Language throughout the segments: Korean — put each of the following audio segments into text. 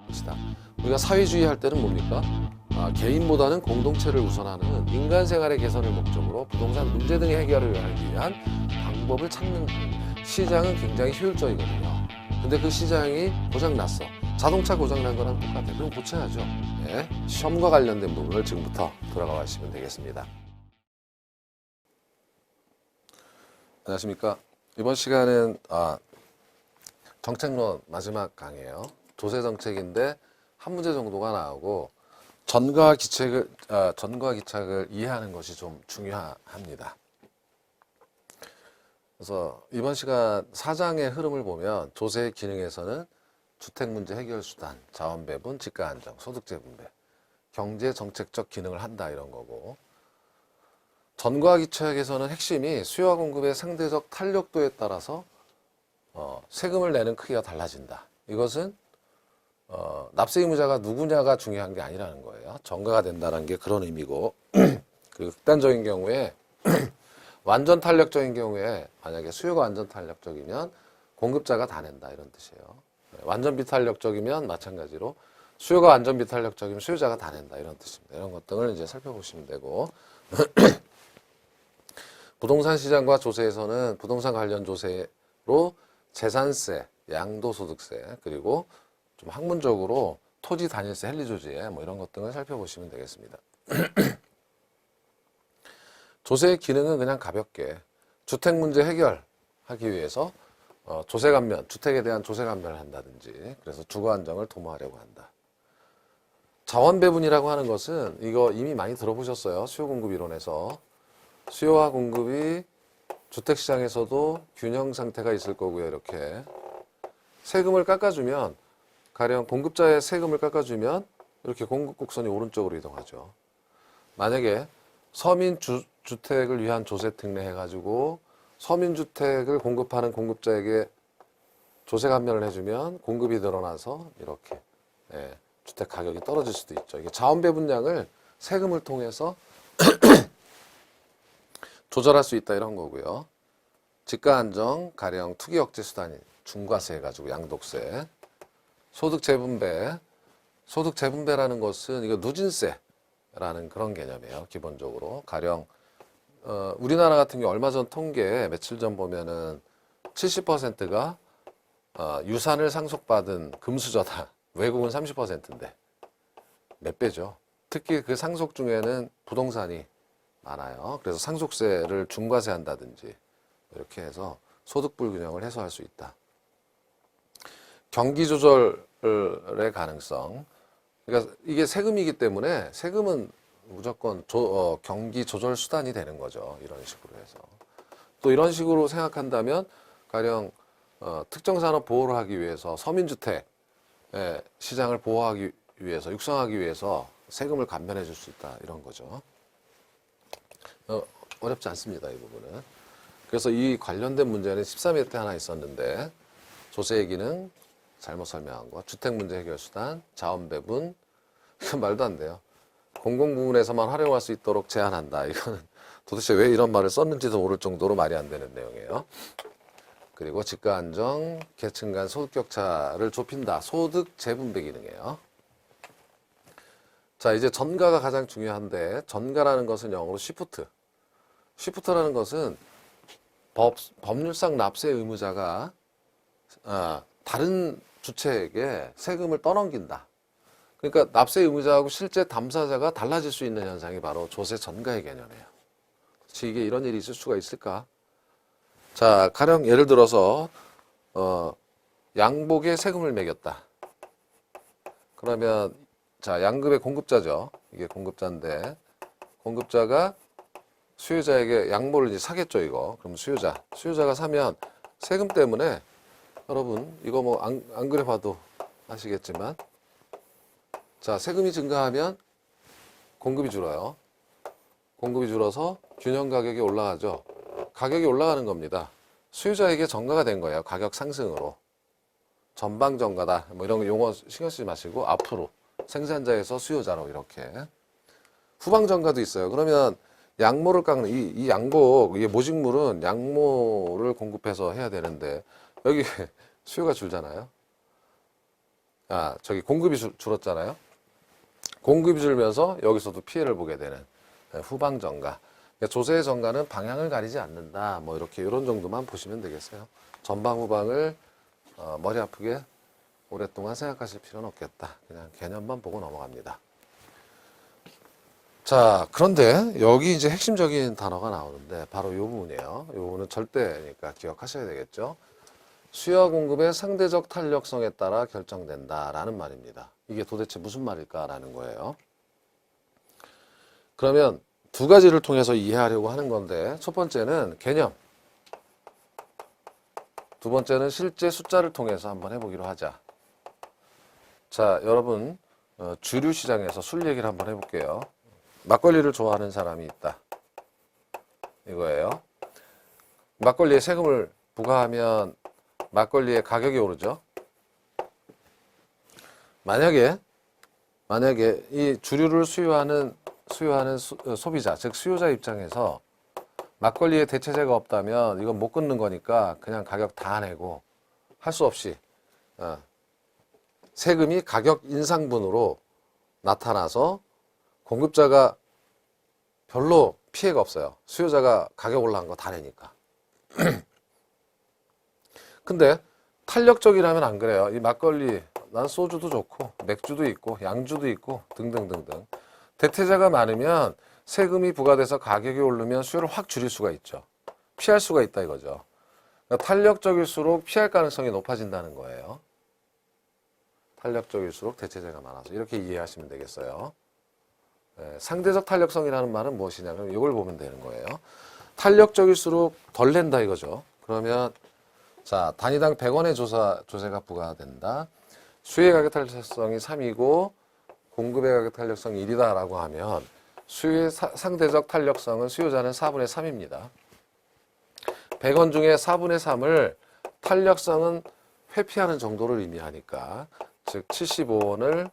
것이다. 우리가 사회주의 할 때는 뭡니까? 개인보다는 공동체를 우선하는 인간 생활의 개선을 목적으로 부동산 문제 등의 해결을 하기 위한 방법을 찾는 시장은 굉장히 효율적이거든요. 근데 그 시장이 고장났어. 자동차 고장난 거랑 똑같아. 그럼 고쳐야죠. 네. 시험과 관련된 부분을 지금부터 돌아가 보시면 되겠습니다. 안녕하십니까. 이번 시간은 정책론 마지막 강의예요. 조세 정책인데 한 문제 정도가 나오고 전과와 기착을 이해하는 것이 좀 중요합니다. 그래서 이번 시간 4장의 흐름을 보면 조세의 기능에서는 주택문제 해결수단, 자원배분, 지가안정, 소득재분배, 경제정책적 기능을 한다 이런 거고, 전과 기착에서는 핵심이 수요와 공급의 상대적 탄력도에 따라서 세금을 내는 크기가 달라진다. 이것은 납세 의무자가 누구냐가 중요한 게 아니라는 거예요. 전가가 된다는 게 그런 의미고, 그리고 극단적인 경우에 완전 탄력적인 경우에 만약에 수요가 완전 탄력적이면 공급자가 다 낸다 이런 뜻이에요. 완전 비탄력적이면 마찬가지로 수요가 완전 비탄력적이면 수요자가 다 낸다 이런 뜻입니다. 이런 것들을 이제 살펴보시면 되고, 부동산 시장과 조세에서는 부동산 관련 조세로 재산세, 양도소득세, 그리고 좀 학문적으로 토지 단일세, 헨리조지에 뭐 이런 것 등을 살펴보시면 되겠습니다. 조세의 기능은 그냥 가볍게 주택 문제 해결하기 위해서 조세 감면, 주택에 대한 조세 감면을 한다든지, 그래서 주거 안정을 도모하려고 한다. 자원 배분이라고 하는 것은 이거 이미 많이 들어보셨어요. 수요 공급 이론에서. 수요와 공급이 주택 시장에서도 균형 상태가 있을 거고요. 이렇게 세금을 깎아주면, 가령 공급자의 세금을 깎아주면 이렇게 공급 곡선이 오른쪽으로 이동하죠. 만약에 서민 주택을 위한 조세 특례해가지고 서민주택을 공급하는 공급자에게 조세 감면을 해주면 공급이 늘어나서 이렇게 주택 가격이 떨어질 수도 있죠. 이게 자원 배분량을 세금을 통해서 조절할 수 있다 이런 거고요. 지가 안정, 가령 투기 억제 수단인 중과세 해가지고 양도세, 소득 재분배. 소득 재분배라는 것은 이거 누진세라는 그런 개념이에요. 기본적으로 가령 우리나라 같은 경우 얼마 전 통계 며칠 전 보면은 70%가 유산을 상속받은 금수저다. 외국은 30%인데 몇 배죠. 특히 그 상속 중에는 부동산이 많아요. 그래서 상속세를 중과세 한다든지 이렇게 해서 소득 불균형을 해소할 수 있다. 경기 조절의 가능성. 그러니까 이게 세금이기 때문에 세금은 무조건 경기 조절 수단이 되는 거죠. 이런 식으로 해서. 또 이런 식으로 생각한다면 가령 특정 산업 보호를 하기 위해서 서민주택 시장을 보호하기 위해서, 육성하기 위해서 세금을 감면해 줄 수 있다. 이런 거죠. 어렵지 않습니다. 이 부분은. 그래서 이 관련된 문제는 13회 때 하나 있었는데, 조세의 기능 잘못 설명한 거, 주택 문제 해결 수단, 자원 배분, 이건 말도 안 돼요. 공공 부문에서만 활용할 수 있도록 제한한다. 이거는 도대체 왜 이런 말을 썼는지도 모를 정도로 말이 안 되는 내용이에요. 그리고 지가 안정, 계층 간 소득 격차를 좁힌다. 소득 재분배 기능이에요. 자, 이제 전가가 가장 중요한데, 전가라는 것은 영어로 시프트. 시프트라는 것은 법률상 납세 의무자가 다른 주체에게 세금을 떠넘긴다. 그러니까 납세 의무자하고 실제 담사자가 달라질 수 있는 현상이 바로 조세 전가의 개념이에요. 이게 이런 일이 있을 수가 있을까? 자, 가령 예를 들어서 양복에 세금을 매겼다. 그러면 자, 양급의 공급자죠. 이게 공급자인데 공급자가 수요자에게 양복을 이제 사겠죠, 이거. 그럼 수요자가 사면 세금 때문에 여러분 이거 뭐 안 그래 봐도 아시겠지만, 자, 세금이 증가하면 공급이 줄어요. 공급이 줄어서 균형 가격이 올라가죠. 가격이 올라가는 겁니다. 수요자에게 전가가 된 거예요. 가격 상승으로. 전방 전가다. 뭐 이런 용어 신경 쓰지 마시고 앞으로 생산자에서 수요자로 이렇게. 후방 전가도 있어요. 그러면 양모를 깎는 이 양복, 이게 모직물은 양모를 공급해서 해야 되는데 여기 수요가 줄잖아요. 공급이 줄었잖아요. 공급이 줄면서 여기서도 피해를 보게 되는 후방 정가. 그러니까 조세의 정가는 방향을 가리지 않는다. 뭐 이렇게 이런 정도만 보시면 되겠어요. 전방 후방을 머리 아프게 오랫동안 생각하실 필요는 없겠다. 그냥 개념만 보고 넘어갑니다. 자, 그런데 여기 이제 핵심적인 단어가 나오는데 바로 이 부분이에요. 이 부분은 절대니까 기억하셔야 되겠죠. 수요와 공급의 상대적 탄력성에 따라 결정된다라는 말입니다. 이게 도대체 무슨 말일까라는 거예요. 그러면 두 가지를 통해서 이해하려고 하는 건데 첫 번째는 개념, 두 번째는 실제 숫자를 통해서 한번 해보기로 하자. 자, 여러분 주류 시장에서 술 얘기를 한번 해볼게요. 막걸리를 좋아하는 사람이 있다. 이거예요. 막걸리에 세금을 부과하면 막걸리의 가격이 오르죠. 만약에 이 주류를 수요하는 소비자, 즉 수요자 입장에서 막걸리에 대체제가 없다면 이건 못 끊는 거니까 그냥 가격 다 내고 할 수 없이 세금이 가격 인상분으로 나타나서 공급자가 별로 피해가 없어요. 수요자가 가격 올라간 거 다 내니까. 근데 탄력적이라면 안 그래요. 이 막걸리, 난 소주도 좋고 맥주도 있고 양주도 있고 등등등등. 대체자가 많으면 세금이 부과돼서 가격이 오르면 수요를 확 줄일 수가 있죠. 피할 수가 있다 이거죠. 그러니까 탄력적일수록 피할 가능성이 높아진다는 거예요. 탄력적일수록 대체자가 많아서 이렇게 이해하시면 되겠어요. 상대적 탄력성이라는 말은 무엇이냐면 이걸 보면 되는 거예요. 탄력적일수록 덜 낸다 이거죠. 그러면 자, 단위당 100원의 조세가 부과된다. 수요의 가격 탄력성이 3이고 공급의 가격 탄력성이 1이다 라고 하면 수요의 상대적 탄력성은 수요자는 4분의 3입니다. 100원 중에 4분의 3을 탄력성은 회피하는 정도를 의미하니까 즉 75원을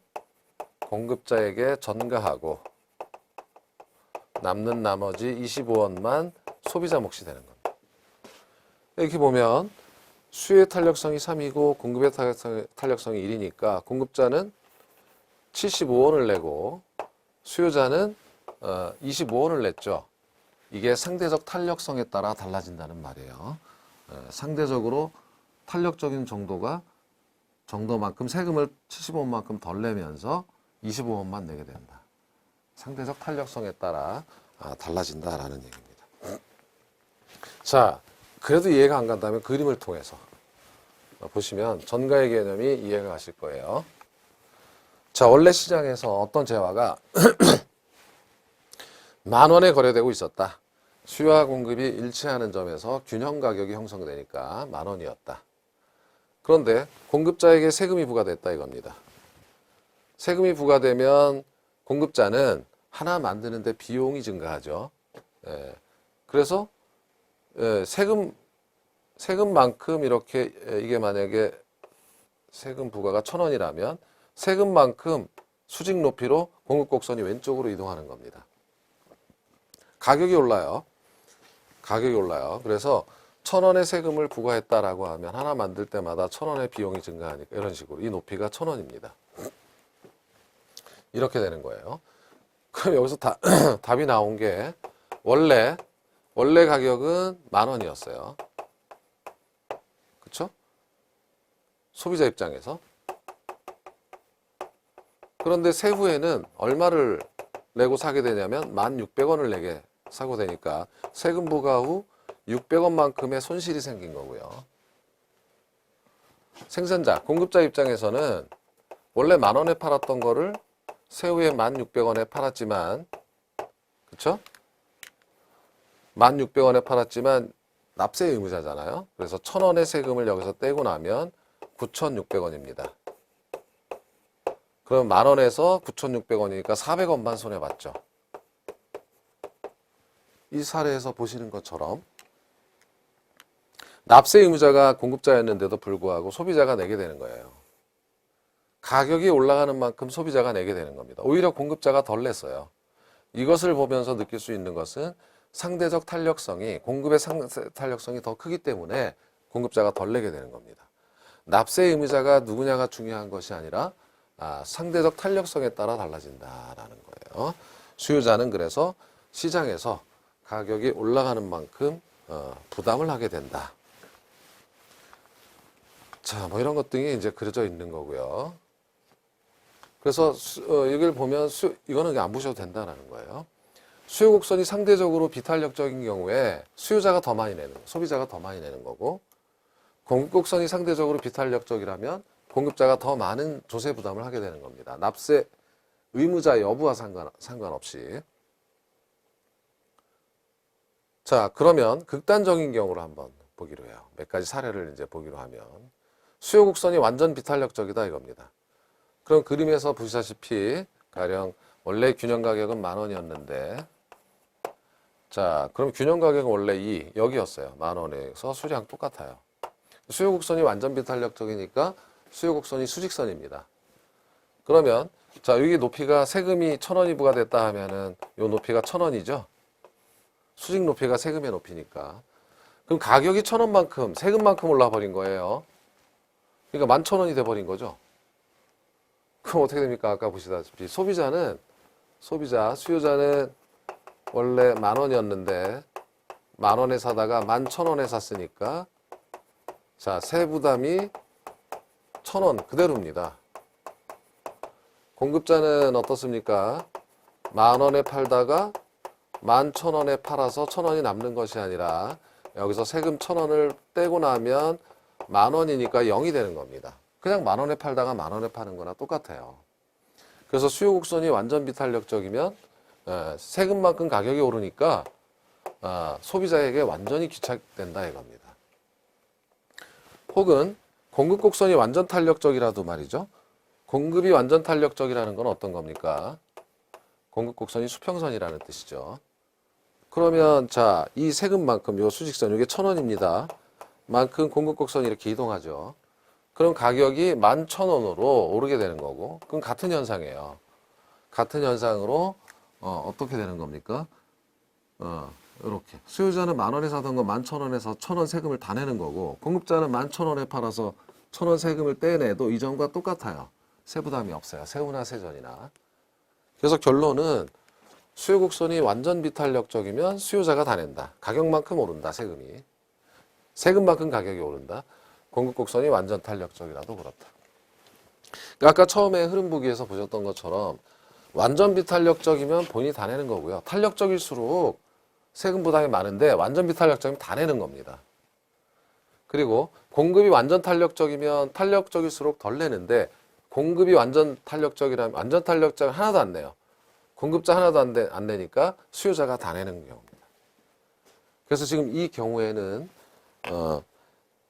공급자에게 전가하고 남는 나머지 25원만 소비자 몫이 되는 겁니다. 이렇게 보면 수요의 탄력성이 3이고 공급의 탄력성이 1이니까 공급자는 75원을 내고 수요자는 25원을 냈죠. 이게 상대적 탄력성에 따라 달라진다는 말이에요. 상대적으로 탄력적인 정도만큼 세금을 75원만큼 덜 내면서 25원만 내게 된다. 상대적 탄력성에 따라 달라진다라는 얘기입니다. 자, 그래도 이해가 안 간다면 그림을 통해서 보시면 전가의 개념이 이해가 가실 거예요. 자, 원래 시장에서 어떤 재화가 10,000원에 거래되고 있었다. 수요와 공급이 일치하는 점에서 균형 가격이 형성되니까 10,000원이었다. 그런데 공급자에게 세금이 부과됐다 이겁니다. 세금이 부과되면 공급자는 하나 만드는데 비용이 증가하죠. 그래서 세금만큼 이렇게 이게 만약에 세금 부과가 1,000원이라면 세금만큼 수직 높이로 공급 곡선이 왼쪽으로 이동하는 겁니다. 가격이 올라요. 그래서 1,000원의 세금을 부과했다라고 하면 하나 만들 때마다 1,000원의 비용이 증가하니까 이런 식으로 이 높이가 1,000원입니다. 이렇게 되는 거예요. 그럼 여기서 답이 나온 게 원래 가격은 10,000원이었어요. 그렇죠? 소비자 입장에서. 그런데 세후에는 얼마를 내고 사게 되냐면 1,600원을 내게 사고 되니까 세금 부과 후 600원만큼의 손실이 생긴 거고요. 생산자, 공급자 입장에서는 원래 10,000원에 팔았던 거를 세후에 1,600원에 팔았지만, 그쵸? 1,600원에 팔았지만 납세 의무자잖아요. 그래서 1,000원의 세금을 여기서 떼고 나면 9,600원입니다. 그럼 10,000원에서 9,600원이니까 400원만 손해봤죠. 이 사례에서 보시는 것처럼 납세 의무자가 공급자였는데도 불구하고 소비자가 내게 되는 거예요. 가격이 올라가는 만큼 소비자가 내게 되는 겁니다. 오히려 공급자가 덜 냈어요. 이것을 보면서 느낄 수 있는 것은 상대적 탄력성이, 공급의 탄력성이 더 크기 때문에 공급자가 덜 내게 되는 겁니다. 납세 의무자가 누구냐가 중요한 것이 아니라 상대적 탄력성에 따라 달라진다라는 거예요. 수요자는 그래서 시장에서 가격이 올라가는 만큼 부담을 하게 된다. 자, 뭐 이런 것들이 이제 그려져 있는 거고요. 그래서 여기를 보면 이거는 안 보셔도 된다라는 거예요. 수요 곡선이 상대적으로 비탄력적인 경우에 수요자가 더 많이 내는, 소비자가 더 많이 내는 거고, 공급 곡선이 상대적으로 비탄력적이라면 공급자가 더 많은 조세 부담을 하게 되는 겁니다. 납세 의무자 여부와 상관없이. 자, 그러면 극단적인 경우를 한번 보기로 해요. 몇 가지 사례를 이제 보기로 하면 수요 곡선이 완전 비탄력적이다 이겁니다. 그럼 그림에서 보시다시피 가령 원래 균형 가격은 10,000원이었는데, 자, 그럼 균형 가격은 원래 여기였어요. 10,000원에서 수량 똑같아요. 수요 곡선이 완전 비탄력적이니까 수요 곡선이 수직선입니다. 그러면 자, 여기 높이가 세금이 1,000원이 부과됐다 하면은 요 높이가 1,000원이죠. 수직 높이가 세금의 높이니까. 그럼 가격이 1,000원만큼 세금만큼 올라 버린 거예요. 그러니까 11,000원이 돼 버린 거죠. 그럼 어떻게 됩니까? 아까 보시다시피 수요자는 원래 10,000원이었는데 10,000원에 사다가 11,000원에 샀으니까 자, 세부담이 1,000원 그대로입니다. 공급자는 어떻습니까? 10,000원에 팔다가 11,000원에 팔아서 1,000원이 남는 것이 아니라 여기서 세금 1,000원을 떼고 나면 10,000원이니까 0이 되는 겁니다. 그냥 10,000원에 팔다가 10,000원에 파는 거나 똑같아요. 그래서 수요 곡선이 완전 비탄력적이면 세금만큼 가격이 오르니까 소비자에게 완전히 귀착된다 이겁니다. 혹은 공급 곡선이 완전 탄력적이라도 말이죠. 공급이 완전 탄력적이라는 건 어떤 겁니까? 공급 곡선이 수평선이라는 뜻이죠. 그러면 자, 이 세금만큼 요 수직선 이게 1,000원입니다. 만큼 공급 곡선이 이렇게 이동하죠. 그럼 가격이 11,000원으로 오르게 되는 거고, 그럼 같은 현상이에요. 같은 현상으로 어떻게 되는 겁니까? 이렇게 수요자는 10,000원에 사던 거 11,000원에서 1,000원 세금을 다 내는 거고, 공급자는 11,000원에 팔아서 1,000원 세금을 떼내도 이전과 똑같아요. 세부담이 없어요. 세후나 세전이나. 그래서 결론은 수요 곡선이 완전 비탄력적이면 수요자가 다 낸다. 가격만큼 오른다. 세금만큼 가격이 오른다. 공급 곡선이 완전 탄력적이라도 그렇다. 그러니까 아까 처음에 흐름 보기에서 보셨던 것처럼 완전 비탄력적이면 본인이 다 내는 거고요. 탄력적일수록 세금 부담이 많은데 완전 비탄력적이면 다 내는 겁니다. 그리고 공급이 완전 탄력적이면 탄력적일수록 덜 내는데, 공급이 완전 탄력적이라면 완전 탄력적은 하나도 안 내요. 공급자 하나도 안 내니까 수요자가 다 내는 경우입니다. 그래서 지금 이 경우에는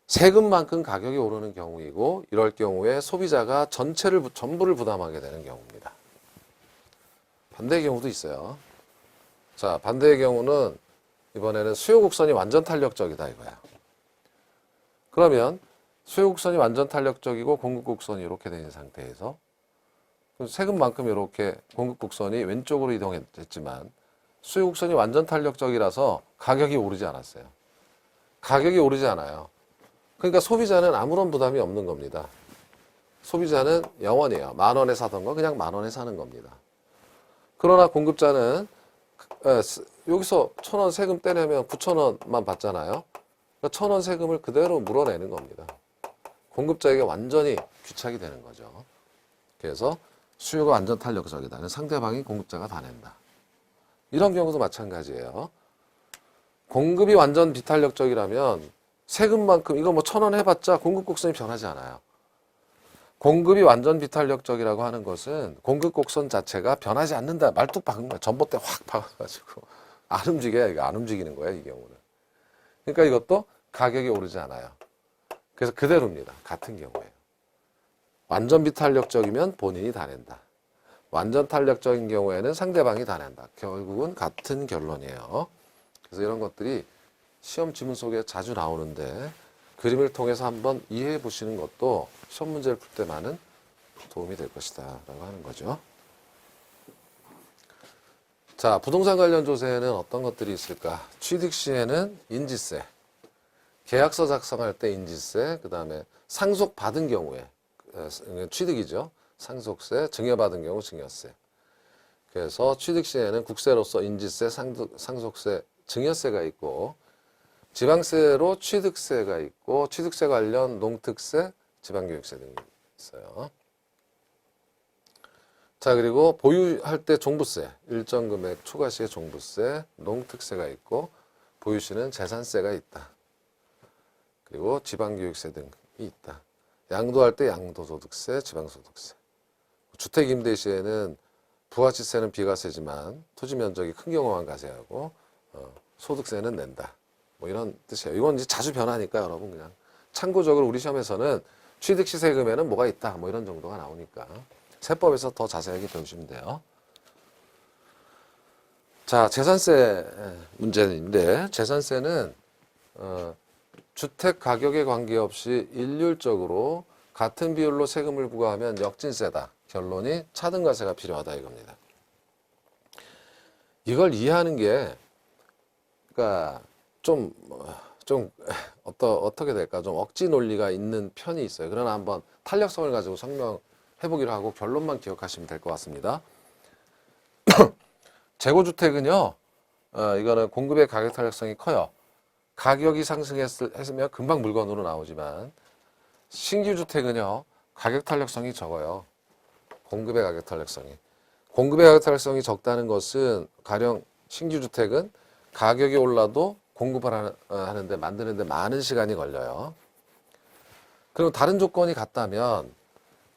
세금만큼 가격이 오르는 경우이고, 이럴 경우에 소비자가 전부를 부담하게 되는 경우입니다. 반대의 경우도 있어요. 자, 반대의 경우는 이번에는 수요 곡선이 완전 탄력적이다 이거야. 그러면 수요 곡선이 완전 탄력적이고 공급 곡선이 이렇게 되는 상태에서 세금만큼 이렇게 공급 곡선이 왼쪽으로 이동했지만 수요 곡선이 완전 탄력적이라서 가격이 오르지 않았어요. 가격이 오르지 않아요. 그러니까 소비자는 아무런 부담이 없는 겁니다. 소비자는 0원이에요. 10,000원에 사던 거 그냥 10,000원에 사는 겁니다. 그러나 공급자는 여기서 1,000원 세금 떼내면 9,000원만 받잖아요. 그러니까 1,000원 세금을 그대로 물어내는 겁니다. 공급자에게 완전히 귀착이 되는 거죠. 그래서 수요가 완전 탄력적이다. 상대방이 공급자가 다 낸다. 이런 경우도 마찬가지예요. 공급이 완전 비탄력적이라면 세금만큼 이거 뭐 1,000원 해봤자 공급 곡선이 변하지 않아요. 공급이 완전 비탄력적이라고 하는 것은 공급 곡선 자체가 변하지 않는다. 말뚝 박은 거야. 전봇대 확 박아가지고 안 움직여요. 이거 안 움직이는 거야, 이 경우는. 그러니까 이것도 가격이 오르지 않아요. 그래서 그대로입니다. 같은 경우에요. 완전 비탄력적이면 본인이 다 낸다. 완전 탄력적인 경우에는 상대방이 다 낸다. 결국은 같은 결론이에요. 그래서 이런 것들이 시험 지문 속에 자주 나오는데 그림을 통해서 한번 이해해 보시는 것도 시험 문제를 풀 때 많은 도움이 될 것이다 라고 하는 거죠. 자, 부동산 관련 조세에는 어떤 것들이 있을까? 취득 시에는 인지세, 계약서 작성할 때 인지세, 그 다음에 상속받은 경우에 취득이죠. 상속세, 증여받은 경우 증여세. 그래서 취득 시에는 국세로서 인지세, 상속세, 증여세가 있고 지방세로 취득세가 있고 취득세 관련 농특세, 지방교육세 등이 있어요. 자, 그리고 보유할 때 종부세, 일정 금액 초과 시에 종부세, 농특세가 있고 보유 시는 재산세가 있다. 그리고 지방교육세 등이 있다. 양도할 때 양도소득세, 지방소득세. 주택 임대 시에는 부가치세는 비과세지만 토지 면적이 큰 경우만 과세하고 소득세는 낸다. 뭐 이런 뜻이에요. 이건 이제 자주 변하니까 여러분 그냥 참고적으로 우리 시험에서는 취득 시 세금에는 뭐가 있다. 뭐 이런 정도가 나오니까 세법에서 더 자세하게 배우시면 돼요. 자, 재산세 문제인데 재산세는 주택 가격에 관계없이 일률적으로 같은 비율로 세금을 부과하면 역진세다. 결론이 차등가세가 필요하다 이겁니다. 이걸 이해하는 게 그러니까 어떻게 될까? 좀 억지 논리가 있는 편이 있어요. 그러나 한번 탄력성을 가지고 설명해 보기로 하고 결론만 기억하시면 될 것 같습니다. 재고주택은요, 이거는 공급의 가격 탄력성이 커요. 가격이 상승했으면 금방 물건으로 나오지만 신규 주택은요, 가격 탄력성이 적어요. 공급의 가격 탄력성이. 공급의 가격 탄력성이 적다는 것은 가령 신규 주택은 가격이 올라도 공급을 하는데 만드는데 많은 시간이 걸려요. 그리고 다른 조건이 같다면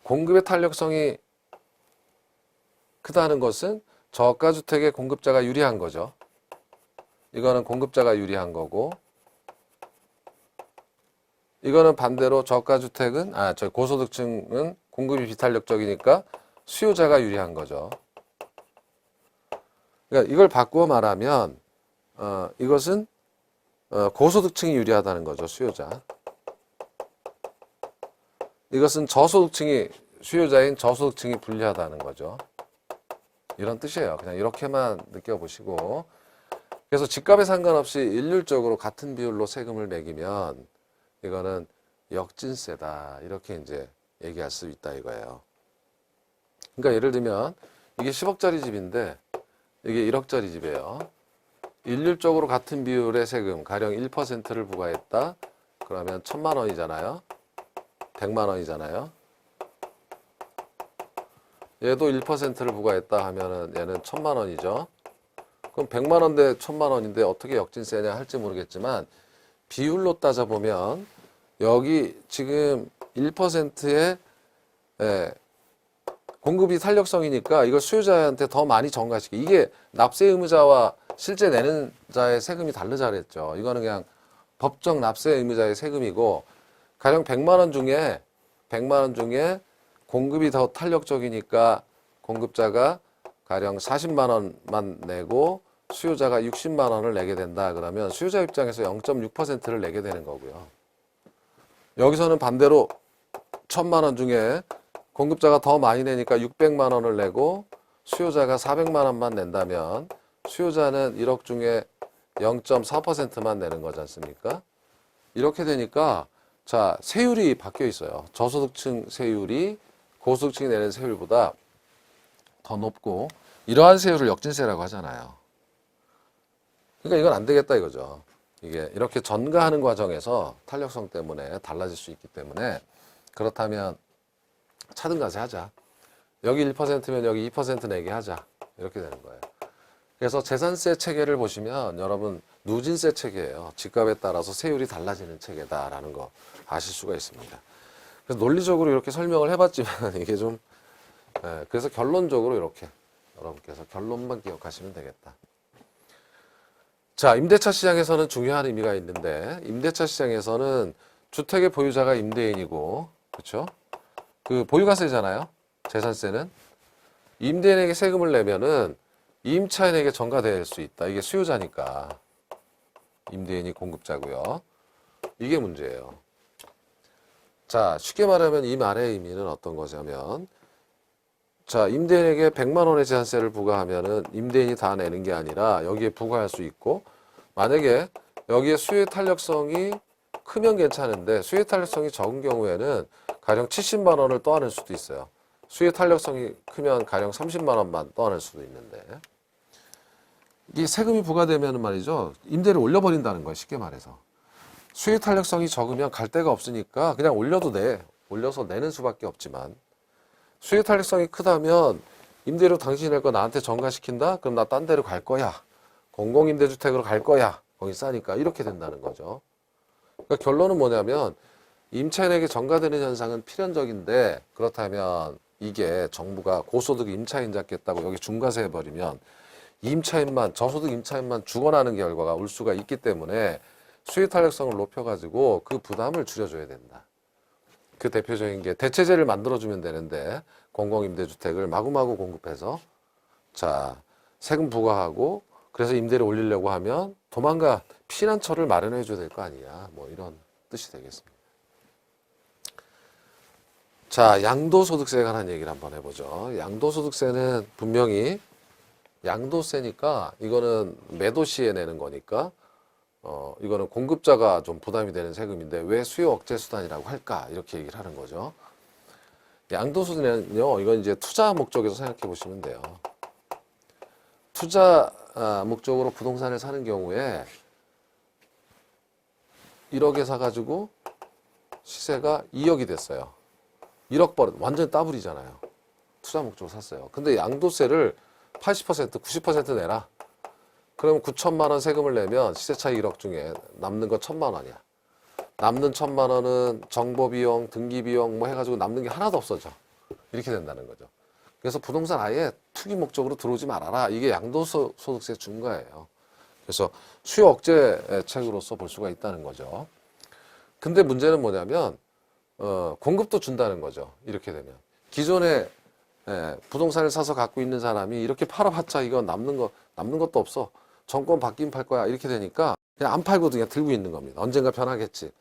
공급의 탄력성이 크다는 것은 저가 주택의 공급자가 유리한 거죠. 이거는 공급자가 유리한 거고 이거는 반대로 저가 주택은 고소득층은 공급이 비탄력적이니까 수요자가 유리한 거죠. 그러니까 이걸 바꾸어 말하면 이것은 고소득층이 유리하다는 거죠. 수요자. 이것은 저소득층이 수요자인 저소득층이 불리하다는 거죠. 이런 뜻이에요. 그냥 이렇게만 느껴보시고 그래서 집값에 상관없이 일률적으로 같은 비율로 세금을 매기면 이거는 역진세다. 이렇게 이제 얘기할 수 있다 이거예요. 그러니까 예를 들면 이게 10억짜리 집인데 이게 1억짜리 집이에요. 일률적으로 같은 비율의 세금, 가령 1%를 부과했다. 그러면 1,000만 원이잖아요. 100만 원이잖아요. 얘도 1%를 부과했다 하면은 얘는 1,000만 원이죠. 그럼 100만 원 대 1,000만 원인데 어떻게 역진세냐 할지 모르겠지만 비율로 따져보면 여기 지금 1%의 공급이 탄력성이니까 이걸 수요자한테 더 많이 전가시키. 이게 납세 의무자와 실제 내는 자의 세금이 다르자 그랬죠. 이거는 그냥 법정 납세 의무자의 세금이고 가령 100만 원 중에 공급이 더 탄력적이니까 공급자가 가령 40만 원만 내고 수요자가 60만 원을 내게 된다. 그러면 수요자 입장에서 0.6%를 내게 되는 거고요. 여기서는 반대로 1,000만 원 중에 공급자가 더 많이 내니까 600만 원을 내고 수요자가 400만 원만 낸다면 수요자는 1억 중에 0.4%만 내는 거지 않습니까? 이렇게 되니까 자, 세율이 바뀌어 있어요. 저소득층 세율이 고소득층이 내는 세율보다 더 높고 이러한 세율을 역진세라고 하잖아요. 그러니까 이건 안 되겠다 이거죠. 이게 이렇게 전가하는 과정에서 탄력성 때문에 달라질 수 있기 때문에 그렇다면 차등가세 하자. 여기 1%면 여기 2% 내게 하자. 이렇게 되는 거예요. 그래서 재산세 체계를 보시면 여러분 누진세 체계예요. 집값에 따라서 세율이 달라지는 체계다라는 거 아실 수가 있습니다. 그래서 논리적으로 이렇게 설명을 해봤지만 이게 좀 그래서 결론적으로 이렇게 여러분께서 결론만 기억하시면 되겠다. 자, 임대차 시장에서는 중요한 의미가 있는데 임대차 시장에서는 주택의 보유자가 임대인이고 그렇죠? 그 보유가세잖아요. 재산세는 임대인에게 세금을 내면은 임차인에게 전가될 수 있다. 이게 수요자니까 임대인이 공급자고요. 이게 문제예요. 자, 쉽게 말하면 이 말의 의미는 어떤 거냐면 자, 임대인에게 100만 원의 재산세를 부과하면은 임대인이 다 내는 게 아니라 여기에 부과할 수 있고 만약에 여기에 수요 탄력성이 크면 괜찮은데 수익 탄력성이 적은 경우에는 가령 70만 원을 떠안을 수도 있어요. 수익 탄력성이 크면 가령 30만 원만 떠안을 수도 있는데, 이 세금이 부과되면 말이죠, 임대를 올려버린다는 거예요. 쉽게 말해서. 수익 탄력성이 적으면 갈 데가 없으니까 그냥 올려서 내는 수밖에 없지만, 수익 탄력성이 크다면 임대료 당신이 낼 거 나한테 전가시킨다? 그럼 나 딴 데로 갈 거야. 공공임대주택으로 갈 거야. 거기 싸니까. 이렇게 된다는 거죠. 그러니까 결론은 뭐냐면 임차인에게 전가되는 현상은 필연적인데, 그렇다면 이게 정부가 고소득 임차인 잡겠다고 여기 중과세 해버리면 임차인만, 저소득 임차인만 죽어나는 결과가 올 수가 있기 때문에 수익 탄력성을 높여가지고 그 부담을 줄여줘야 된다. 그 대표적인 게 대체제를 만들어주면 되는데, 공공임대주택을 마구마구 공급해서 자 세금 부과하고 그래서 임대를 올리려고 하면 도망가 피난처를 마련해 줘야 될 거 아니야. 뭐 이런 뜻이 되겠습니다. 자, 양도소득세에 관한 얘기를 한번 해보죠. 양도소득세는 분명히 양도세니까 이거는 매도 시에 내는 거니까 이거는 공급자가 좀 부담이 되는 세금인데 왜 수요 억제 수단이라고 할까? 이렇게 얘기를 하는 거죠. 양도소득세는요, 이건 이제 투자 목적에서 생각해 보시면 돼요. 투자 목적으로 부동산을 사는 경우에 1억에 사가지고 시세가 2억이 됐어요. 1억 벌 완전 따블이잖아요. 투자 목적으로 샀어요. 근데 양도세를 80%, 90% 내라. 그러면 9천만 원 세금을 내면 시세 차이 1억 중에 남는 거 1천만 원이야. 남는 1천만 원은 정보비용, 등기비용 뭐 해가지고 남는 게 하나도 없어져. 이렇게 된다는 거죠. 그래서 부동산 아예 투기 목적으로 들어오지 말아라. 이게 양도소득세 중과예요. 그래서 수요 억제책으로서 볼 수가 있다는 거죠. 근데 문제는 뭐냐면 공급도 준다는 거죠. 이렇게 되면 기존에 부동산을 사서 갖고 있는 사람이 이렇게 팔아봤자 이거 남는 것도 없어. 정권 바뀌면 팔 거야. 이렇게 되니까 그냥 안 팔고 그냥 들고 있는 겁니다. 언젠가 변하겠지.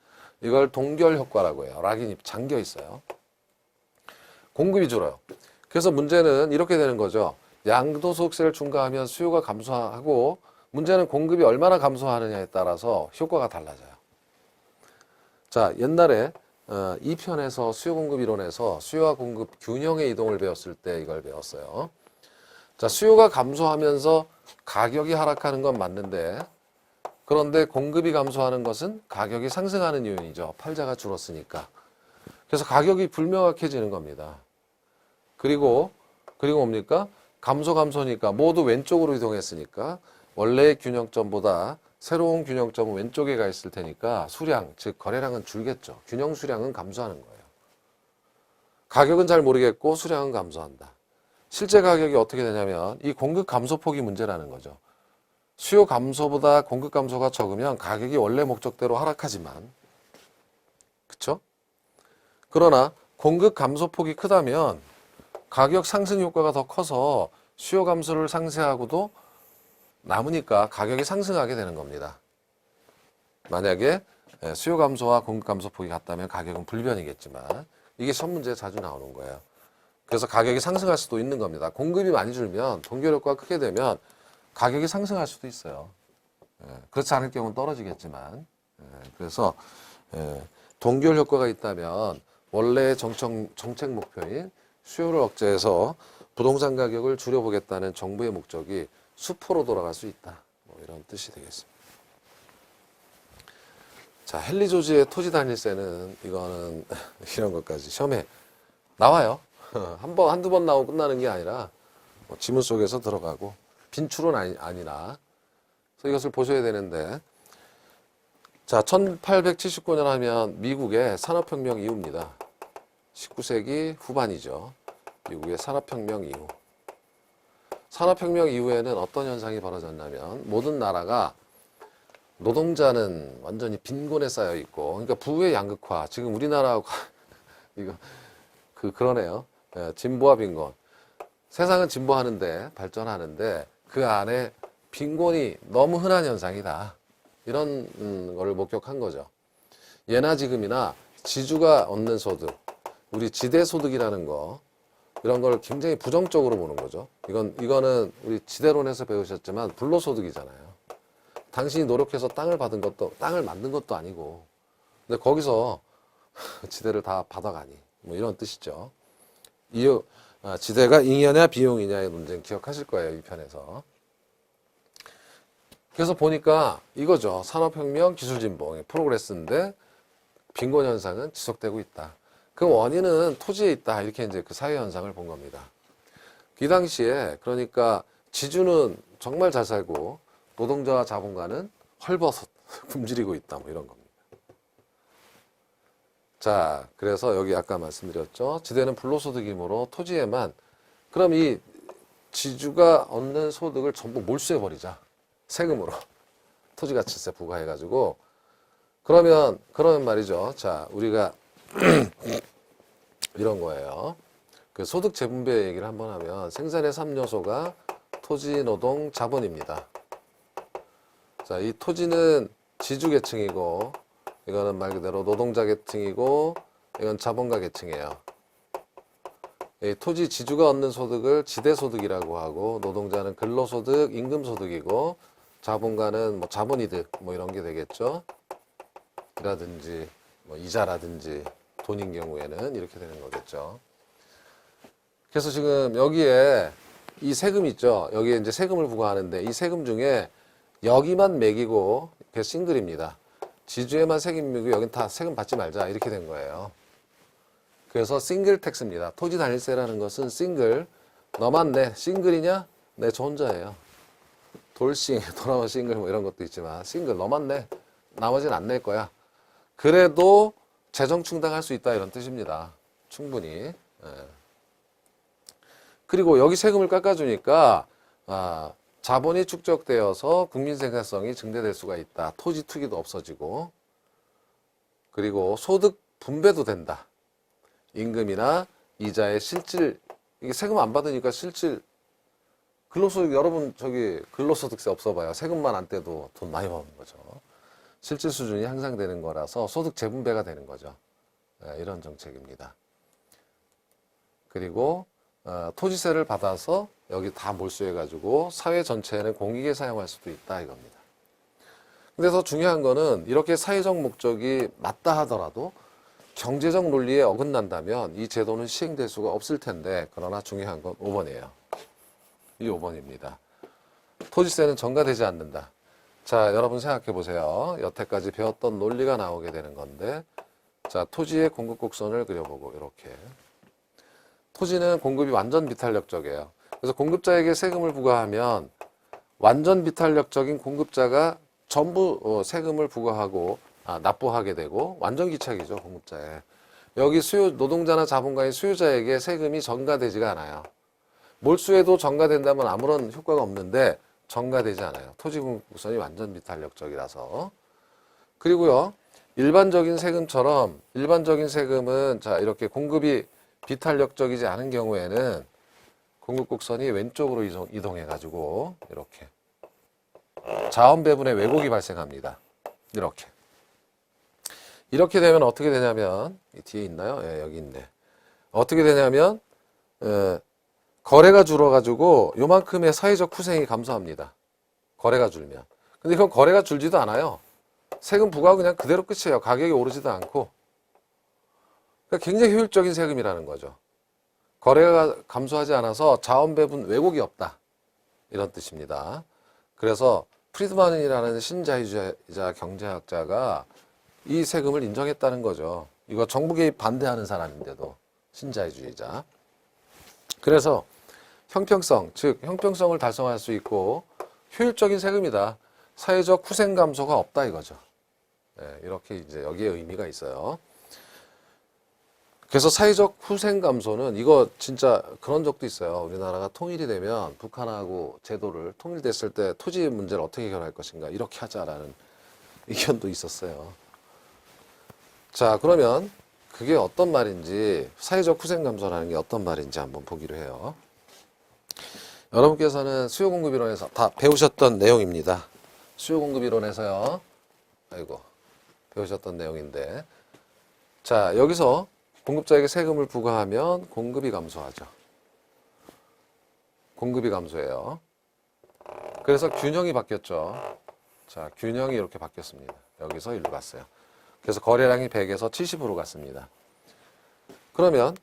이걸 동결 효과라고 해요. 락인이 잠겨 있어요. 공급이 줄어요. 그래서 문제는 이렇게 되는 거죠. 양도소득세를 중과하면 수요가 감소하고, 문제는 공급이 얼마나 감소하느냐에 따라서 효과가 달라져요. 자, 옛날에 2편에서 수요 공급 이론에서 수요와 공급 균형의 이동을 배웠을 때 이걸 배웠어요. 자, 수요가 감소하면서 가격이 하락하는 건 맞는데, 그런데 공급이 감소하는 것은 가격이 상승하는 요인이죠. 팔자가 줄었으니까. 그래서 가격이 불명확해지는 겁니다. 그리고 뭡니까? 감소니까 모두 왼쪽으로 이동했으니까 원래의 균형점보다 새로운 균형점은 왼쪽에 가 있을 테니까 수량, 즉 거래량은 줄겠죠. 균형 수량은 감소하는 거예요. 가격은 잘 모르겠고 수량은 감소한다. 실제 가격이 어떻게 되냐면 이 공급 감소폭이 문제라는 거죠. 수요 감소보다 공급 감소가 적으면 가격이 원래 목적대로 하락하지만, 그쵸? 그러나 공급 감소폭이 크다면 가격 상승 효과가 더 커서 수요 감소를 상쇄하고도 남으니까 가격이 상승하게 되는 겁니다. 만약에 수요 감소와 공급 감소폭이 같다면 가격은 불변이겠지만, 이게 시험 문제에 자주 나오는 거예요. 그래서 가격이 상승할 수도 있는 겁니다. 공급이 많이 줄면, 동결 효과가 크게 되면 가격이 상승할 수도 있어요. 그렇지 않을 경우는 떨어지겠지만, 그래서 동결 효과가 있다면 원래 정책 목표인 수요를 억제해서 부동산 가격을 줄여보겠다는 정부의 목적이 수포로 돌아갈 수 있다. 뭐 이런 뜻이 되겠습니다. 자, 헨리 조지의 토지 단일세는 이거는 이런 것까지 시험에 나와요. 한두 번 나오고 끝나는 게 아니라 뭐 지문 속에서 들어가고 빈출은 아니라, 그래서 이것을 보셔야 되는데, 자, 1879년 하면 미국의 산업혁명 이후입니다. 19세기 후반이죠. 미국의 산업혁명 이후. 산업혁명 이후에는 어떤 현상이 벌어졌냐면 모든 나라가 노동자는 완전히 빈곤에 쌓여 있고, 그러니까 부의 양극화. 지금 우리나라하고 이거 그러네요. 진보와 빈곤. 세상은 진보하는데, 발전하는데 그 안에 빈곤이 너무 흔한 현상이다. 이런 걸 목격한 거죠. 예나 지금이나 지주가 얻는 소득, 우리 지대소득이라는 거, 이런 걸 굉장히 부정적으로 보는 거죠. 이거는 우리 지대론에서 배우셨지만 불로소득이잖아요. 당신이 노력해서 땅을 받은 것도, 땅을 만든 것도 아니고 근데 거기서 지대를 다 받아가니 뭐 이런 뜻이죠. 지대가 잉여냐 비용이냐의 논쟁 기억하실 거예요. 이 편에서. 그래서 보니까 이거죠. 산업혁명, 기술진보, 프로그레스인데 빈곤 현상은 지속되고 있다. 그 원인은 토지에 있다. 이렇게 이제 그 사회 현상을 본 겁니다. 이 당시에 그러니까 지주는 정말 잘 살고 노동자와 자본가는 헐벗어 굶주리고 있다. 뭐 이런 겁니다. 자, 그래서 여기 아까 말씀드렸죠. 지대는 불로소득이므로 토지에만 그럼 이 지주가 얻는 소득을 전부 몰수해버리자. 세금으로. 토지가치세 부과해가지고 그러면 말이죠. 자, 우리가 이런 거예요. 그 소득 재분배 얘기를 한번 하면 생산의 3요소가 토지, 노동, 자본입니다. 자, 이 토지는 지주 계층이고 이거는 말 그대로 노동자 계층이고 이건 자본가 계층이에요. 이 토지 지주가 얻는 소득을 지대소득이라고 하고 노동자는 근로소득, 임금소득이고 자본가는 뭐 자본이득 뭐 이런 게 되겠죠. 이라든지 뭐 이자라든지 돈인 경우에는 이렇게 되는 거겠죠. 그래서 지금 여기에 이 세금 있죠. 여기에 이제 세금을 부과하는데 이 세금 중에 여기만 매기고 그게 싱글입니다. 지주에만 세금 매기고 여긴 다 세금 받지 말자 이렇게 된 거예요. 그래서 싱글 텍스입니다. 토지 단일세라는 것은 싱글. 너만 내. 싱글이냐? 네, 저 혼자예요. 돌싱, 돌아온 싱글 뭐 이런 것도 있지만 싱글 너만 내. 나머지는 안 낼 거야. 그래도 재정 충당할 수 있다 이런 뜻입니다. 충분히. 예. 그리고 여기 세금을 깎아주니까 자본이 축적되어서 국민 생산성이 증대될 수가 있다. 토지 투기도 없어지고 그리고 소득 분배도 된다. 임금이나 이자의 실질 이게 세금 안 받으니까 실질 근로소득 여러분 저기 근로소득세 없어봐요. 세금만 안 떼도 돈 많이 버는 거죠. 실질 수준이 향상되는 거라서 소득 재분배가 되는 거죠. 이런 정책입니다. 그리고 토지세를 받아서 여기 다 몰수해가지고 사회 전체에는 공익에 사용할 수도 있다 이겁니다. 근데 더 중요한 거는 이렇게 사회적 목적이 맞다 하더라도 경제적 논리에 어긋난다면 이 제도는 시행될 수가 없을 텐데 그러나 중요한 건 5번이에요. 이 5번입니다. 토지세는 전가되지 않는다. 자, 여러분 생각해 보세요. 여태까지 배웠던 논리가 나오게 되는 건데 자, 토지의 공급 곡선을 그려보고 이렇게 토지는 공급이 완전 비탄력적이에요. 그래서 공급자에게 세금을 부과하면 완전 비탄력적인 공급자가 전부 세금을 부과하고 납부하게 되고 완전 기착이죠. 공급자에. 여기 노동자나 자본가의 수요자에게 세금이 전가되지가 않아요. 몰수에도 전가된다면 아무런 효과가 없는데 전가되지 않아요. 토지 공급 곡선이 완전 비탄력적이라서. 그리고요. 일반적인 세금처럼 일반적인 세금은 자 이렇게 공급이 비탄력적이지 않은 경우에는 공급 곡선이 왼쪽으로 이동해가지고 이렇게 자원 배분의 왜곡이 발생합니다. 이렇게 되면 어떻게 되냐면 뒤에 있나요? 예, 여기 있네. 어떻게 되냐면 거래가 줄어가지고 요만큼의 사회적 후생이 감소합니다. 거래가 줄면. 근데 이건 거래가 줄지도 않아요. 세금 부과가 그냥 그대로 끝이에요. 가격이 오르지도 않고. 그러니까 굉장히 효율적인 세금이라는 거죠. 거래가 감소하지 않아서 자원 배분 왜곡이 없다. 이런 뜻입니다. 그래서 프리드만이라는 신자유주의 경제학자가 이 세금을 인정했다는 거죠. 이거 정부 개입 반대하는 사람인데도 신자유주의자. 그래서 형평성, 즉 형평성을 달성할 수 있고 효율적인 세금이다. 사회적 후생 감소가 없다 이거죠. 네, 이렇게 이제 여기에 의미가 있어요. 그래서 사회적 후생 감소는 이거 진짜 그런 적도 있어요. 우리나라가 통일이 되면 북한하고 제도를 통일됐을 때 토지 문제를 어떻게 해결할 것인가 이렇게 하자라는 의견도 있었어요. 자, 그러면 그게 어떤 말인지 사회적 후생 감소라는 게 어떤 말인지 한번 보기로 해요. 여러분께서는 수요공급이론에서 다 배우셨던 내용입니다. 수요공급이론에서요. 아이고 배우셨던 내용인데 자 여기서 공급자에게 세금을 부과하면 공급이 감소하죠. 공급이 감소해요. 그래서 균형이 바뀌었죠. 자, 균형이 이렇게 바뀌었습니다. 여기서 일로 갔어요. 그래서 거래량이 100에서 70으로 갔습니다. 그러면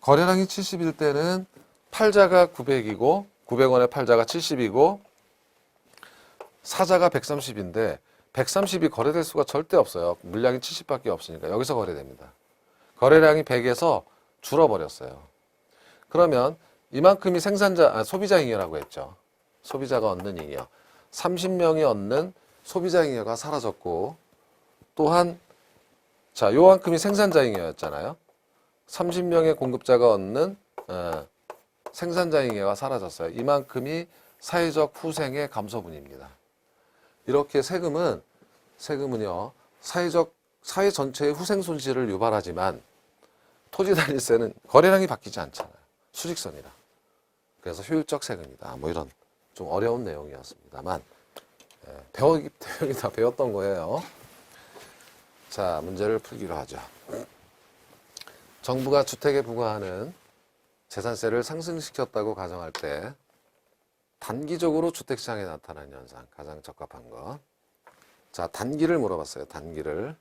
거래량이 70일 때는 팔자가 900이고 900원에 팔자가 70이고 사자가 130인데 130이 거래될 수가 절대 없어요. 물량이 70밖에 없으니까 여기서 거래됩니다. 거래량이 100에서 줄어버렸어요. 그러면 이만큼이 소비자 잉여라고 했죠. 소비자가 얻는 잉여. 30명이 얻는 소비자 잉여가 사라졌고 또한 자, 요만큼이 생산자 잉여였잖아요. 30명의 공급자가 얻는 생산자 잉여가 사라졌어요. 이만큼이 사회적 후생의 감소분입니다. 이렇게 세금은요, 사회 전체의 후생 손실을 유발하지만 토지단위세는 거래량이 바뀌지 않잖아요. 수직선이라. 그래서 효율적 세금이다. 뭐 이런 좀 어려운 내용이었습니다만, 배우기 다 배웠던 거예요. 자, 문제를 풀기로 하죠. 정부가 주택에 부과하는 재산세를 상승시켰다고 가정할 때 단기적으로 주택시장에 나타나는 현상, 가장 적합한 것. 자, 단기를 물어봤어요. 단기를.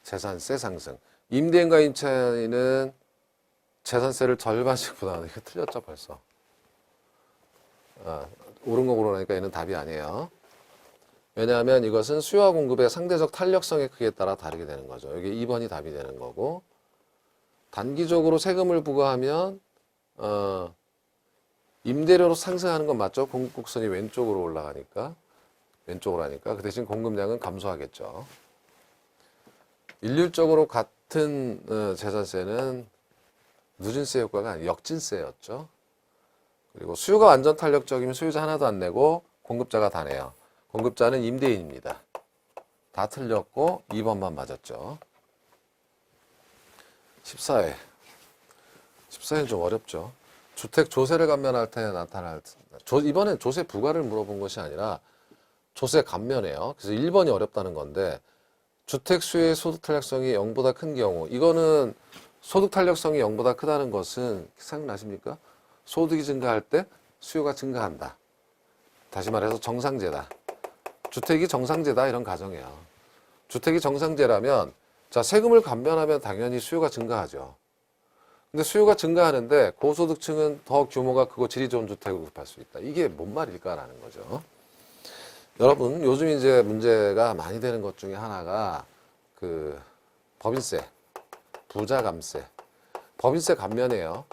재산세 상승. 임대인과 임차인은 재산세를 절반씩 부담하는 게 틀렸죠, 벌써. 옳은 거 고르니까 얘는 답이 아니에요. 왜냐하면 이것은 수요와 공급의 상대적 탄력성의 크기에 따라 다르게 되는 거죠. 여기 2번이 답이 되는 거고, 단기적으로 세금을 부과하면 임대료로 상승하는 건 맞죠? 공급곡선이 왼쪽으로 올라가니까, 왼쪽으로 하니까. 그 대신 공급량은 감소하겠죠. 일률적으로 같은 재산세는 누진세 효과가 아니라 역진세였죠. 그리고 수요가 완전 탄력적이면 수요자 하나도 안 내고 공급자가 다 내요. 공급자는 임대인입니다. 다 틀렸고 2번만 맞았죠. 14회. 14회는 좀 어렵죠. 주택 조세를 감면할 때 나타날 이번엔 조세 부과를 물어본 것이 아니라 조세 감면이에요. 그래서 1번이 어렵다는 건데 주택 수요의 소득 탄력성이 0보다 큰 경우 이거는 소득 탄력성이 0보다 크다는 것은 생각나십니까? 소득이 증가할 때 수요가 증가한다. 다시 말해서 정상제다. 주택이 정상제다 이런 가정이에요. 주택이 정상제라면 자 세금을 감면하면 당연히 수요가 증가하죠. 근데 수요가 증가하는데 고소득층은 더 규모가 크고 질이 좋은 주택을 구입할 수 있다. 이게 뭔 말일까라는 거죠. 여러분 요즘 이제 문제가 많이 되는 것 중에 하나가 그 법인세, 부자감세, 법인세 감면이에요.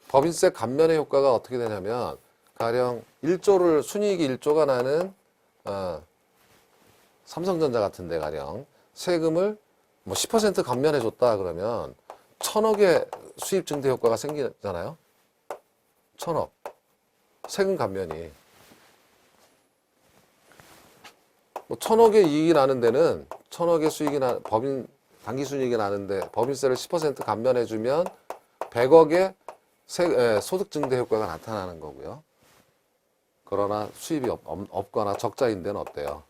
법인세 감면의 효과가 어떻게 되냐면 가령 1조를 순이익이 1조가 나는 삼성전자 같은 데 가령 세금을 뭐 10% 감면해 줬다 그러면 1,000억의 수입 증대 효과가 생기잖아요. 1,000억. 세금 감면이. 뭐 1,000억의 이익이 나는 데는 1,000억의 수익이 단기 순이익이 나는데 법인세를 10% 감면해 주면 100억의 소득 증대 효과가 나타나는 거고요. 그러나 수입이 없거나 적자인 데는 어때요?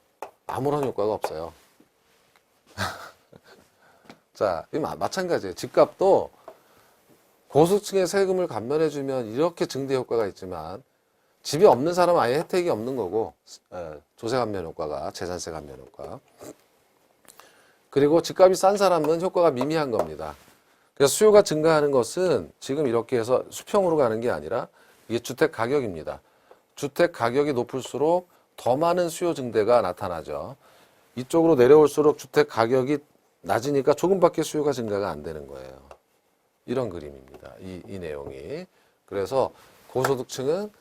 아무런 효과가 없어요. 자, 이 마찬가지예요. 집값도 고소득층의 세금을 감면해주면 이렇게 증대 효과가 있지만 집이 없는 사람은 아예 혜택이 없는 거고 조세 감면 효과가, 재산세 감면 효과. 그리고 집값이 싼 사람은 효과가 미미한 겁니다. 그래서 수요가 증가하는 것은 지금 이렇게 해서 수평으로 가는 게 아니라 이게 주택 가격입니다. 주택 가격이 높을수록 더 많은 수요 증대가 나타나죠. 이쪽으로 내려올수록 주택 가격이 낮으니까 조금밖에 수요가 증가가 안 되는 거예요. 이런 그림입니다. 이 내용이. 그래서 고소득층은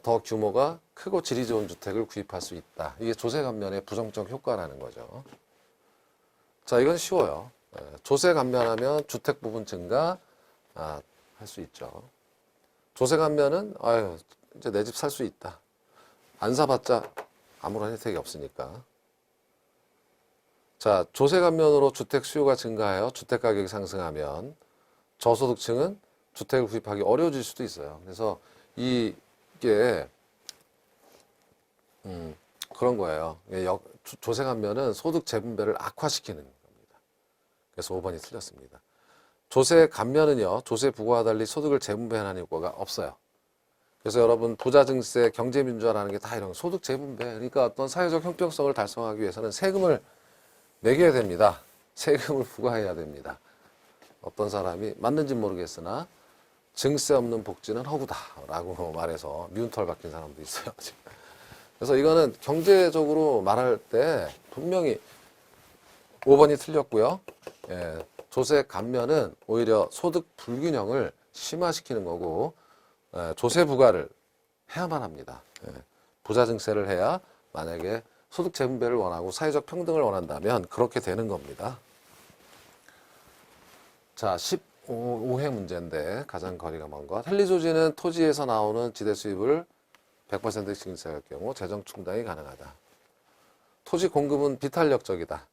더 규모가 크고 질이 좋은 주택을 구입할 수 있다. 이게 조세 감면의 부정적 효과라는 거죠. 자, 이건 쉬워요. 조세 감면하면 주택 부분 증가 할 수 있죠. 조세 감면은 아유 이제 내 집 살 수 있다. 안 사봤자 아무런 혜택이 없으니까. 자, 조세 감면으로 주택 수요가 증가하여 주택 가격이 상승하면 저소득층은 주택을 구입하기 어려워질 수도 있어요. 그래서 이게 그런 거예요. 조세 감면은 소득 재분배를 악화시키는 겁니다. 그래서 5번이 틀렸습니다. 조세 감면은요, 조세 부과와 달리 소득을 재분배하는 효과가 없어요. 그래서 여러분 부자 증세, 경제 민주화라는 게 다 이런 소득 재분배, 그러니까 어떤 사회적 형평성을 달성하기 위해서는 세금을 매겨야 됩니다. 세금을 부과해야 됩니다. 어떤 사람이 맞는지 모르겠으나 증세 없는 복지는 허구다 라고 말해서 미운 털 박힌 사람도 있어요. 그래서 이거는 경제적으로 말할 때 분명히 5번이 틀렸고요. 예, 조세 감면은 오히려 소득 불균형을 심화시키는 거고, 조세 부과를 해야만 합니다. 예, 부자 증세를 해야 만약에 소득 재분배를 원하고 사회적 평등을 원한다면 그렇게 되는 겁니다. 자, 15회 문제인데 가장 거리가 먼 것. 헨리조지는 토지에서 나오는 지대 수입을 100% 증세할 경우 재정 충당이 가능하다. 토지 공급은 비탄력적이다.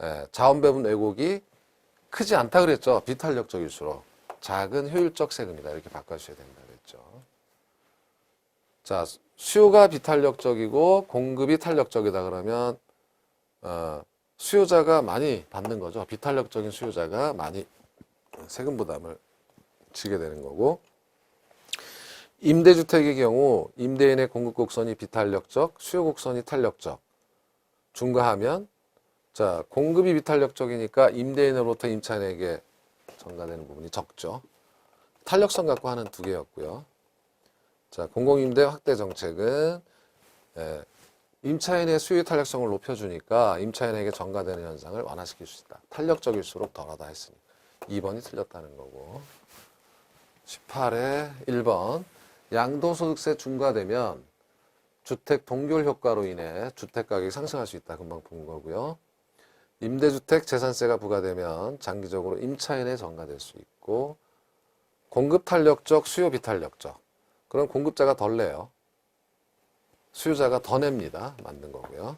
예, 자원 배분 왜곡이 크지 않다 그랬죠. 비탄력적일수록 작은 효율적 세금이다. 이렇게 바꿔주셔야 된다 그랬죠. 자, 수요가 비탄력적이고 공급이 탄력적이다 그러면 수요자가 많이 받는 거죠. 비탄력적인 수요자가 많이 세금 부담을 지게 되는 거고, 임대주택의 경우 임대인의 공급 곡선이 비탄력적, 수요 곡선이 탄력적 중과하면, 자, 공급이 비탄력적이니까 임대인으로부터 임차인에게 전가되는 부분이 적죠. 탄력성 갖고 하는 두 개였고요. 자, 공공임대 확대 정책은 임차인의 수요 탄력성을 높여주니까 임차인에게 전가되는 현상을 완화시킬 수 있다. 탄력적일수록 덜하다 했으니 2번이 틀렸다는 거고. 18에 1번 양도소득세 중과되면 주택 동결 효과로 인해 주택 가격이 상승할 수 있다. 금방 본 거고요. 임대주택 재산세가 부과되면 장기적으로 임차인에 전가될 수 있고, 공급 탄력적, 수요 비탄력적. 그럼 공급자가 덜 내요. 수요자가 더 냅니다. 맞는 거고요.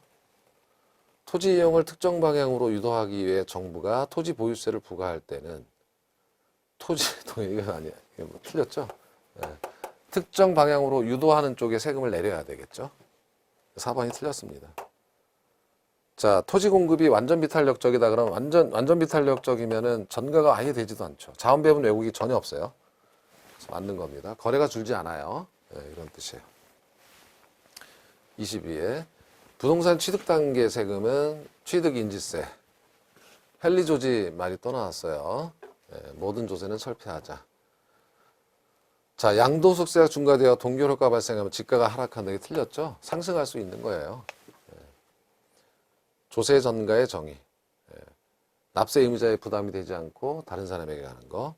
토지 이용을 특정 방향으로 유도하기 위해 정부가 토지 보유세를 부과할 때는 이건 아니야. 이거 뭐 틀렸죠? 네. 특정 방향으로 유도하는 쪽에 세금을 내려야 되겠죠? 4번이 틀렸습니다. 자, 토지 공급이 완전 비탄력적이다. 그러면 완전 비탄력적이면은 전가가 아예 되지도 않죠. 자원 배분 왜곡이 전혀 없어요. 그래서 맞는 겁니다. 거래가 줄지 않아요. 네, 이런 뜻이에요. 22에 부동산 취득 단계 세금은 취득 인지세. 헨리조지 말이 또 나왔어요. 네, 모든 조세는 철폐하자. 자, 양도소득세가 중과되어 동결효과 발생하면 지가가 하락한다. 이게 틀렸죠? 상승할 수 있는 거예요. 조세 전가의 정의, 납세 의무자의 부담이 되지 않고 다른 사람에게 가는 거,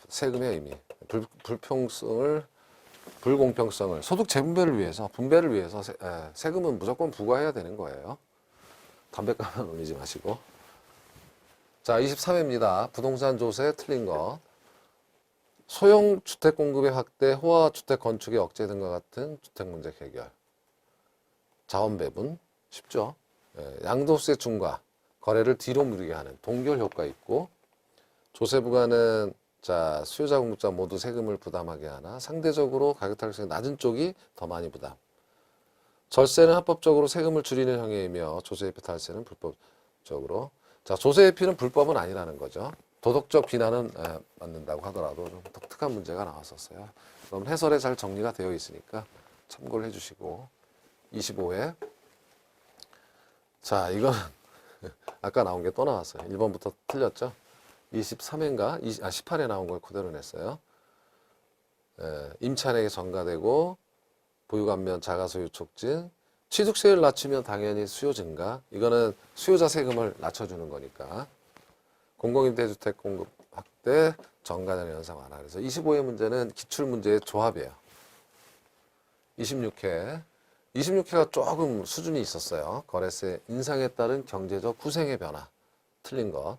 세금의 의미, 불공평성을 소득 재분배를 위해서, 분배를 위해서 세금은 무조건 부과해야 되는 거예요. 담배값만 올리지 마시고. 자, 23회입니다. 부동산 조세 틀린 거. 소형 주택 공급의 확대, 호화 주택 건축의 억제 등과 같은 주택 문제 해결. 자원 배분, 쉽죠? 양도세 중과, 거래를 뒤로 미루게 하는 동결 효과 있고, 조세 부과는 자, 수요자 공급자 모두 세금을 부담하게 하나 상대적으로 가격 탄력성이 낮은 쪽이 더 많이 부담. 절세는 합법적으로 세금을 줄이는 형해이며 조세 회피 탈세는 불법적으로. 자, 조세 회피는 불법은 아니라는 거죠. 도덕적 비난은 맞는다고 하더라도 좀 독특한 문제가 나왔었어요. 그럼 해설에 잘 정리가 되어 있으니까 참고를 해주시고. 25회. 자, 이건 아까 나온 게 또 나왔어요. 1번부터 틀렸죠? 23회인가? 18회 나온 걸 그대로 냈어요. 임차인에게 전가되고 보유감면 자가소유 촉진, 취득세를 낮추면 당연히 수요 증가. 이거는 수요자 세금을 낮춰주는 거니까. 공공임대주택 공급 확대, 전가되는 현상 완화. 그래서 25회 문제는 기출문제의 조합이에요. 26회. 26회가 조금 수준이 있었어요. 거래세 인상에 따른 경제적 후생의 변화. 틀린 것.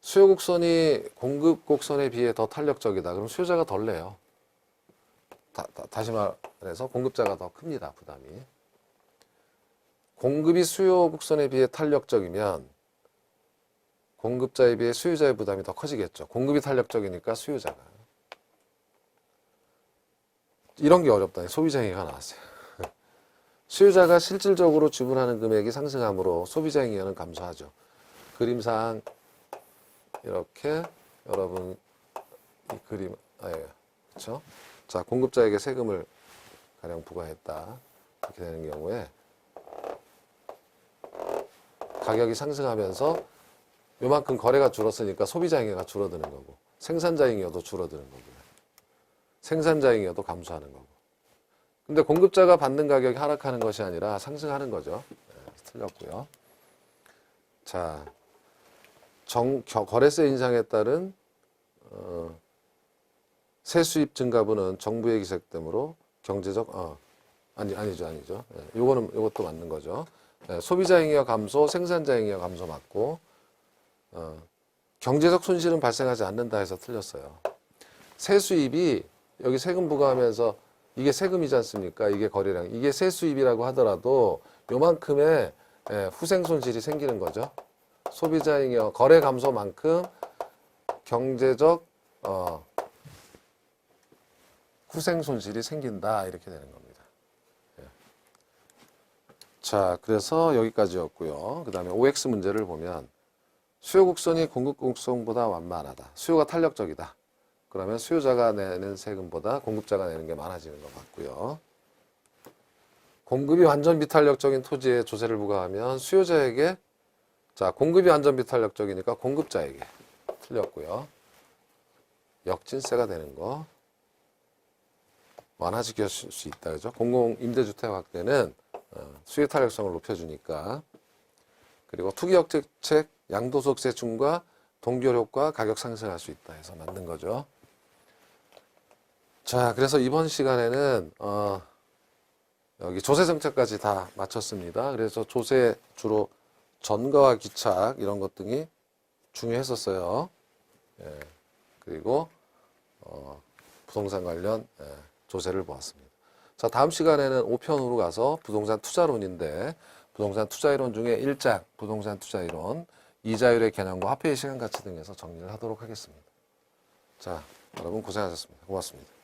수요 곡선이 공급 곡선에 비해 더 탄력적이다. 그럼 수요자가 덜 내요. 다시 말해서 공급자가 더 큽니다. 부담이. 공급이 수요 곡선에 비해 탄력적이면 공급자에 비해 수요자의 부담이 더 커지겠죠. 공급이 탄력적이니까 수요자가. 이런 게 어렵다. 소비자 행위가 나왔어요. 수요자가 실질적으로 지불하는 금액이 상승하므로 소비자 행위는 감소하죠. 그림상 이렇게 여러분 이 그림 그렇죠? 자, 공급자에게 세금을 가령 부과했다. 이렇게 되는 경우에 가격이 상승하면서 요만큼 거래가 줄었으니까 소비자잉여가 줄어드는 거고 생산자잉여도 줄어드는 거고요. 생산자잉여도 감소하는 거고. 근데 공급자가 받는 가격이 하락하는 것이 아니라 상승하는 거죠. 네, 틀렸고요. 자, 거래세 인상에 따른 세수입 증가분은 정부의 기색됨으로 경제적 아니죠. 예, 요것도 맞는 거죠. 예, 소비자잉여 감소, 생산자잉여 감소 맞고 경제적 손실은 발생하지 않는다 해서 틀렸어요. 세수입이 여기 세금 부과하면서 이게 세금이지 않습니까? 이게 거래량. 이게 세수입이라고 하더라도 요만큼의 후생 손실이 생기는 거죠. 소비자잉여 거래 감소만큼 경제적 후생 손실이 생긴다 이렇게 되는 겁니다. 예. 자, 그래서 여기까지였고요. 그 다음에 OX 문제를 보면 수요 곡선이 공급 곡선보다 완만하다. 수요가 탄력적이다. 그러면 수요자가 내는 세금보다 공급자가 내는 게 많아지는 것 같고요. 공급이 완전 비탄력적인 토지에 조세를 부과하면 수요자에게 자, 공급이 완전 비탄력적이니까 공급자에게 틀렸고요. 역진세가 되는 거 완화시킬 수 있다. 그죠? 공공임대주택 확대는 수요 탄력성을 높여주니까. 그리고 투기역대책 양도소득세 중과 동결효과 가격 상승할 수 있다 해서 만든 거죠. 자, 그래서 이번 시간에는 여기 조세 정책까지 다 마쳤습니다. 그래서 조세 주로 전가와 기착 이런 것 등이 중요했었어요. 예, 그리고 부동산 관련 조세를 보았습니다. 자, 다음 시간에는 5편으로 가서 부동산 투자론인데 부동산 투자이론 중에 1장 부동산 투자이론 이자율의 개념과 화폐의 시간가치 등에서 정리를 하도록 하겠습니다. 자, 여러분 고생하셨습니다. 고맙습니다.